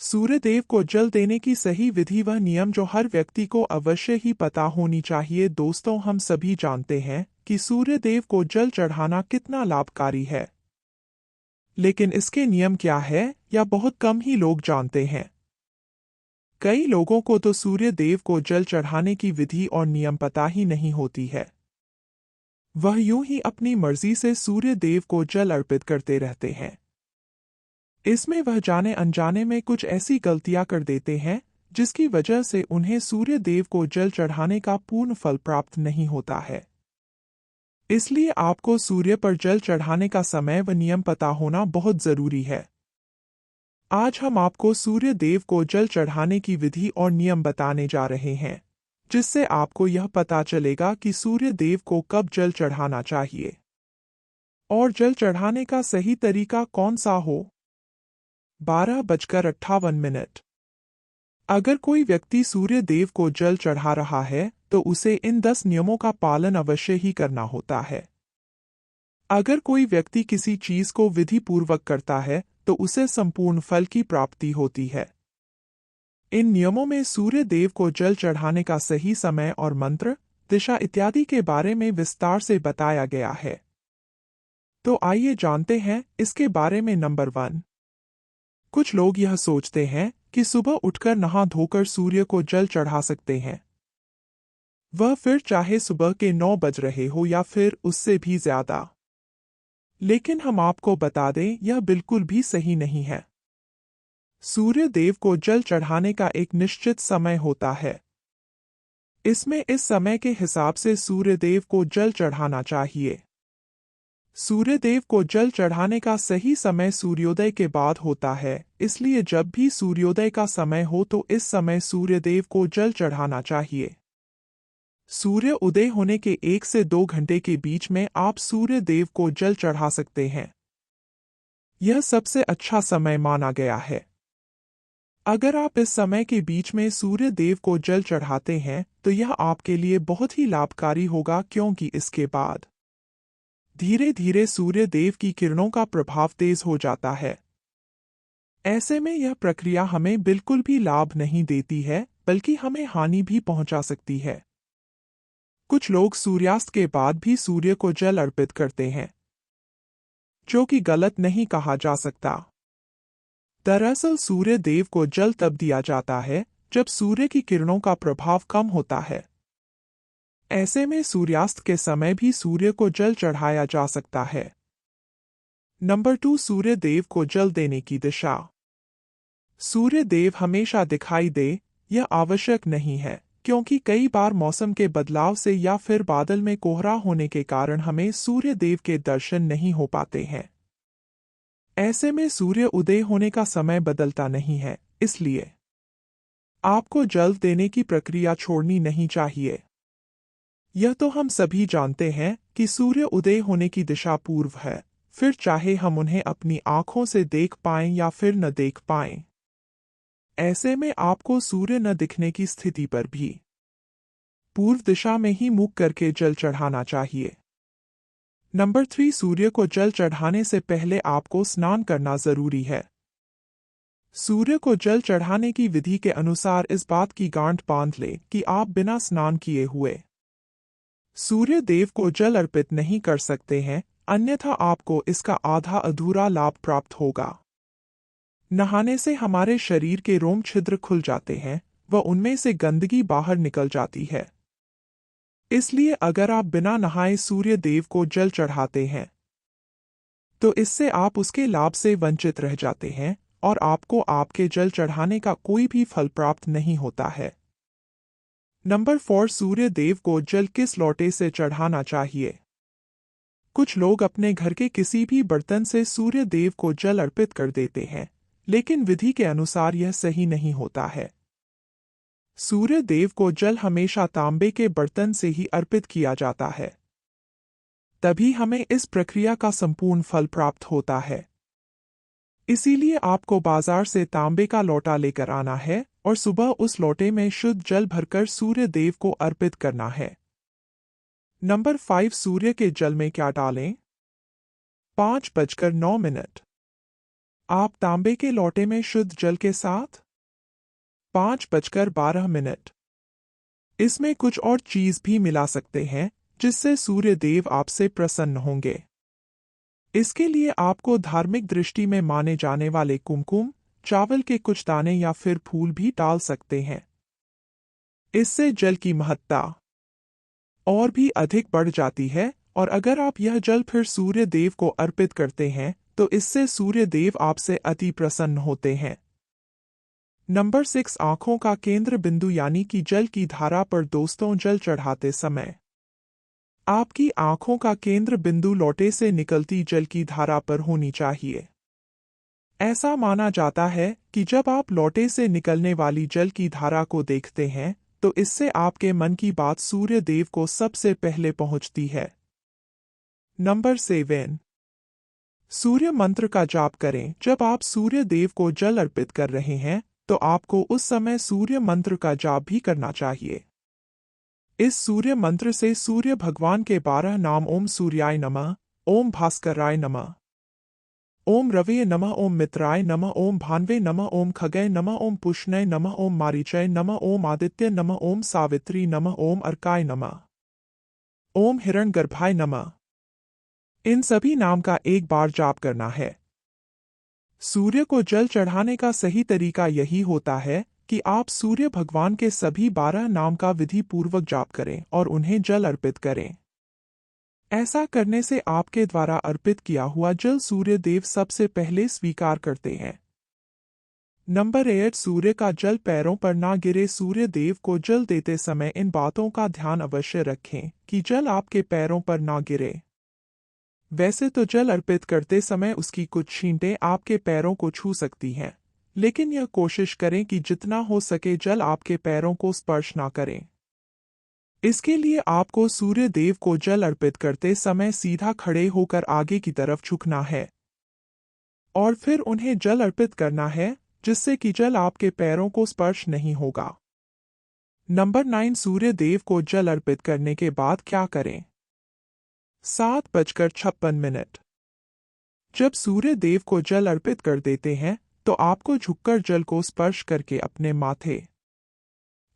सूर्यदेव को जल देने की सही विधि व नियम जो हर व्यक्ति को अवश्य ही पता होनी चाहिए। दोस्तों, हम सभी जानते हैं कि सूर्यदेव को जल चढ़ाना कितना लाभकारी है, लेकिन इसके नियम क्या है या बहुत कम ही लोग जानते हैं। कई लोगों को तो सूर्यदेव को जल चढ़ाने की विधि और नियम पता ही नहीं होती है। वह यूं ही अपनी मर्जी से सूर्यदेव को जल अर्पित करते रहते हैं। इसमें वह जाने अनजाने में कुछ ऐसी गलतियां कर देते हैं जिसकी वजह से उन्हें सूर्यदेव को जल चढ़ाने का पूर्ण फल प्राप्त नहीं होता है। इसलिए आपको सूर्य पर जल चढ़ाने का समय व नियम पता होना बहुत जरूरी है। आज हम आपको सूर्यदेव को जल चढ़ाने की विधि और नियम बताने जा रहे हैं, जिससे आपको यह पता चलेगा कि सूर्यदेव को कब जल चढ़ाना चाहिए और जल चढ़ाने का सही तरीका कौन सा हो। 12:58। अगर कोई व्यक्ति सूर्यदेव को जल चढ़ा रहा है तो उसे इन 10 नियमों का पालन अवश्य ही करना होता है। अगर कोई व्यक्ति किसी चीज को विधि पूर्वक करता है तो उसे संपूर्ण फल की प्राप्ति होती है। इन नियमों में सूर्यदेव को जल चढ़ाने का सही समय और मंत्र, दिशा इत्यादि के बारे में विस्तार से बताया गया है। तो आइए जानते हैं इसके बारे में। नंबर 1। कुछ लोग यह सोचते हैं कि सुबह उठकर नहा धोकर सूर्य को जल चढ़ा सकते हैं। वह फिर चाहे सुबह के 9 बज रहे हो या फिर उससे भी ज्यादा। लेकिन हम आपको बता दें, यह बिल्कुल भी सही नहीं है। सूर्यदेव को जल चढ़ाने का एक निश्चित समय होता है। इसमें इस समय के हिसाब से सूर्यदेव को जल चढ़ाना चाहिए। सूर्यदेव को जल चढ़ाने का सही समय सूर्योदय के बाद होता है, इसलिए जब भी सूर्योदय का समय हो तो इस समय सूर्यदेव को जल चढ़ाना चाहिए। सूर्य उदय होने के 1 से 2 घंटे के बीच में आप सूर्यदेव को जल चढ़ा सकते हैं। यह सबसे अच्छा समय माना गया है। अगर आप इस समय के बीच में सूर्यदेव को जल चढ़ाते हैं तो यह आपके लिए बहुत ही लाभकारी होगा, क्योंकि इसके बाद धीरे धीरे सूर्यदेव की किरणों का प्रभाव तेज हो जाता है। ऐसे में यह प्रक्रिया हमें बिल्कुल भी लाभ नहीं देती है, बल्कि हमें हानि भी पहुंचा सकती है। कुछ लोग सूर्यास्त के बाद भी सूर्य को जल अर्पित करते हैं, जो कि गलत नहीं कहा जा सकता। दरअसल सूर्यदेव को जल तब दिया जाता है जब सूर्य की किरणों का प्रभाव कम होता है। ऐसे में सूर्यास्त के समय भी सूर्य को जल चढ़ाया जा सकता है। नंबर 2। सूर्यदेव को जल देने की दिशा। सूर्यदेव हमेशा दिखाई दे यह आवश्यक नहीं है, क्योंकि कई बार मौसम के बदलाव से या फिर बादल में कोहरा होने के कारण हमें सूर्यदेव के दर्शन नहीं हो पाते हैं। ऐसे में सूर्य उदय होने का समय बदलता नहीं है, इसलिए आपको जल देने की प्रक्रिया छोड़नी नहीं चाहिए। यह तो हम सभी जानते हैं कि सूर्य उदय होने की दिशा पूर्व है, फिर चाहे हम उन्हें अपनी आंखों से देख पाएं या फिर न देख पाएं। ऐसे में आपको सूर्य न दिखने की स्थिति पर भी पूर्व दिशा में ही मुख करके जल चढ़ाना चाहिए। नंबर 3। सूर्य को जल चढ़ाने से पहले आपको स्नान करना जरूरी है। सूर्य को जल चढ़ाने की विधि के अनुसार इस बात की गांठ बांध लें कि आप बिना स्नान किए हुए सूर्य देव को जल अर्पित नहीं कर सकते हैं, अन्यथा आपको इसका आधा अधूरा लाभ प्राप्त होगा। नहाने से हमारे शरीर के रोम छिद्र खुल जाते हैं व उनमें से गंदगी बाहर निकल जाती है। इसलिए अगर आप बिना नहाए सूर्य देव को जल चढ़ाते हैं तो इससे आप उसके लाभ से वंचित रह जाते हैं और आपको आपके जल चढ़ाने का कोई भी फल प्राप्त नहीं होता है। नंबर 4। सूर्य देव को जल किस लोटे से चढ़ाना चाहिए। कुछ लोग अपने घर के किसी भी बर्तन से सूर्य देव को जल अर्पित कर देते हैं, लेकिन विधि के अनुसार यह सही नहीं होता है। सूर्य देव को जल हमेशा तांबे के बर्तन से ही अर्पित किया जाता है, तभी हमें इस प्रक्रिया का संपूर्ण फल प्राप्त होता है। इसीलिए आपको बाजार से तांबे का लोटा लेकर आना है और सुबह उस लोटे में शुद्ध जल भरकर सूर्य देव को अर्पित करना है। नंबर 5। सूर्य के जल में क्या डालें। 5:09। आप तांबे के लोटे में शुद्ध जल के साथ 5:12। इसमें कुछ और चीज भी मिला सकते हैं जिससे सूर्य देव आपसे प्रसन्न होंगे। इसके लिए आपको धार्मिक दृष्टि में माने जाने वाले कुमकुम, चावल के कुछ दाने या फिर फूल भी डाल सकते हैं। इससे जल की महत्ता और भी अधिक बढ़ जाती है, और अगर आप यह जल फिर सूर्य देव को अर्पित करते हैं तो इससे सूर्य देव आपसे अति प्रसन्न होते हैं। नंबर 6, आंखों का केंद्र बिंदु यानी कि जल की धारा पर। दोस्तों, जल चढ़ाते समय आपकी आंखों का केंद्र बिंदु लोटे से निकलती जल की धारा पर होनी चाहिए। ऐसा माना जाता है कि जब आप लोटे से निकलने वाली जल की धारा को देखते हैं तो इससे आपके मन की बात सूर्य देव को सबसे पहले पहुंचती है। नंबर 7, सूर्य मंत्र का जाप करें। जब आप सूर्य देव को जल अर्पित कर रहे हैं तो आपको उस समय सूर्य मंत्र का जाप भी करना चाहिए। इस सूर्य मंत्र से सूर्य भगवान के 12 नाम ओम सूर्याय नमः, ओम भास्कराय नमः, ओम रवये नमः, ओम मित्राय नमः, ओम भान्वे नमः, ओम खगय नमः, ओम पुष्णय नमः, ओम मारीचय नमः, ओम आदित्य नमः, ओम सावित्री नमः, ओम अर्काय नमः, ओम हिरण्यगर्भाय नमः, इन सभी नाम का एक बार जाप करना है। सूर्य को जल चढ़ाने का सही तरीका यही होता है कि आप सूर्य भगवान के सभी 12 नाम का विधि पूर्वक जाप करें और उन्हें जल अर्पित करें। ऐसा करने से आपके द्वारा अर्पित किया हुआ जल सूर्य देव सबसे पहले स्वीकार करते हैं। नंबर 8, सूर्य का जल पैरों पर ना गिरे। सूर्य देव को जल देते समय इन बातों का ध्यान अवश्य रखें कि जल आपके पैरों पर ना गिरे। वैसे तो जल अर्पित करते समय उसकी कुछ छींटें आपके पैरों को छू सकती हैं, लेकिन यह कोशिश करें कि जितना हो सके जल आपके पैरों को स्पर्श ना करें। इसके लिए आपको सूर्य देव को जल अर्पित करते समय सीधा खड़े होकर आगे की तरफ झुकना है और फिर उन्हें जल अर्पित करना है, जिससे कि जल आपके पैरों को स्पर्श नहीं होगा। नंबर 9, सूर्य देव को जल अर्पित करने के बाद क्या करें? 7:56। जब सूर्य देव को जल अर्पित कर देते हैं तो आपको झुककर जल को स्पर्श करके अपने माथे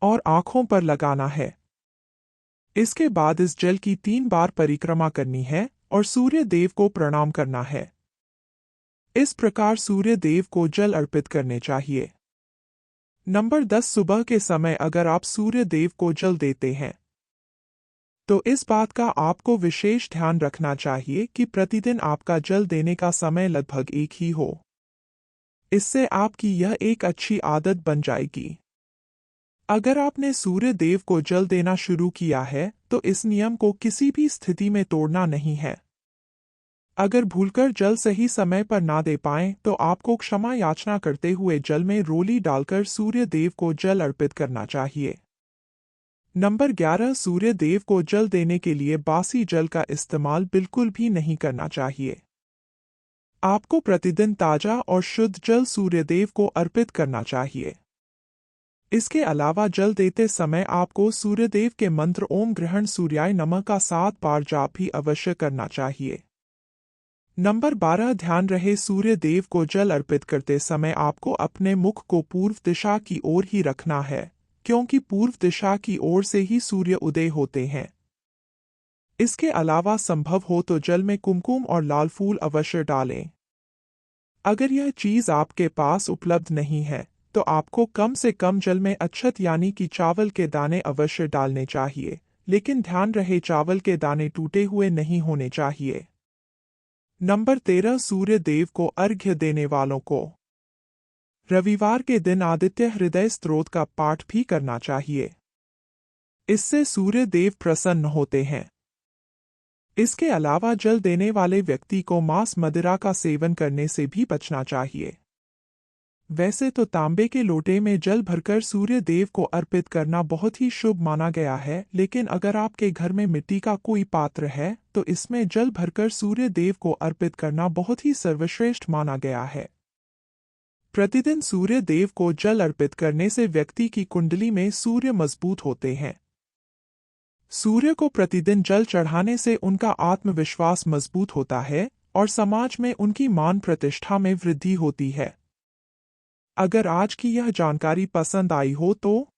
और आंखों पर लगाना है। इसके बाद इस जल की 3 बार परिक्रमा करनी है और सूर्य देव को प्रणाम करना है। इस प्रकार सूर्य देव को जल अर्पित करने चाहिए। नंबर 10, सुबह के समय अगर आप सूर्य देव को जल देते हैं तो इस बात का आपको विशेष ध्यान रखना चाहिए कि प्रतिदिन आपका जल देने का समय लगभग एक ही हो। इससे आपकी यह एक अच्छी आदत बन जाएगी। अगर आपने सूर्य देव को जल देना शुरू किया है तो इस नियम को किसी भी स्थिति में तोड़ना नहीं है। अगर भूलकर जल सही समय पर ना दे पाएं तो आपको क्षमा याचना करते हुए जल में रोली डालकर सूर्य देव को जल अर्पित करना चाहिए। नंबर 11, सूर्य देव को जल देने के लिए बासी जल का इस्तेमाल बिल्कुल भी नहीं करना चाहिए। आपको प्रतिदिन ताजा और शुद्ध जल सूर्य देव को अर्पित करना चाहिए। इसके अलावा जल देते समय आपको सूर्यदेव के मंत्र ओम ग्रहण सूर्याय नमः का 7 बार जाप भी अवश्य करना चाहिए। नंबर 12, ध्यान रहे सूर्य देव को जल अर्पित करते समय आपको अपने मुख को पूर्व दिशा की ओर ही रखना है, क्योंकि पूर्व दिशा की ओर से ही सूर्य उदय होते हैं। इसके अलावा संभव हो तो जल में कुमकुम और लाल फूल अवश्य डालें। अगर यह चीज आपके पास उपलब्ध नहीं है तो आपको कम से कम जल में अक्षत यानी कि चावल के दाने अवश्य डालने चाहिए, लेकिन ध्यान रहे चावल के दाने टूटे हुए नहीं होने चाहिए। नंबर 13, सूर्य देव को अर्घ्य देने वालों को रविवार के दिन आदित्य हृदय स्तोत्र का पाठ भी करना चाहिए। इससे सूर्य देव प्रसन्न होते हैं। इसके अलावा जल देने वाले व्यक्ति को मांस मदिरा का सेवन करने से भी बचना चाहिए। वैसे तो तांबे के लोटे में जल भरकर सूर्य देव को अर्पित करना बहुत ही शुभ माना गया है, लेकिन अगर आपके घर में मिट्टी का कोई पात्र है तो इसमें जल भरकर सूर्य देव को अर्पित करना बहुत ही सर्वश्रेष्ठ माना गया है। प्रतिदिन सूर्य देव को जल अर्पित करने से व्यक्ति की कुंडली में सूर्य मजबूत होते हैं। सूर्य को प्रतिदिन जल चढ़ाने से उनका आत्मविश्वास मजबूत होता है और समाज में उनकी मान प्रतिष्ठा में वृद्धि होती है। अगर आज की यह जानकारी पसंद आई हो तो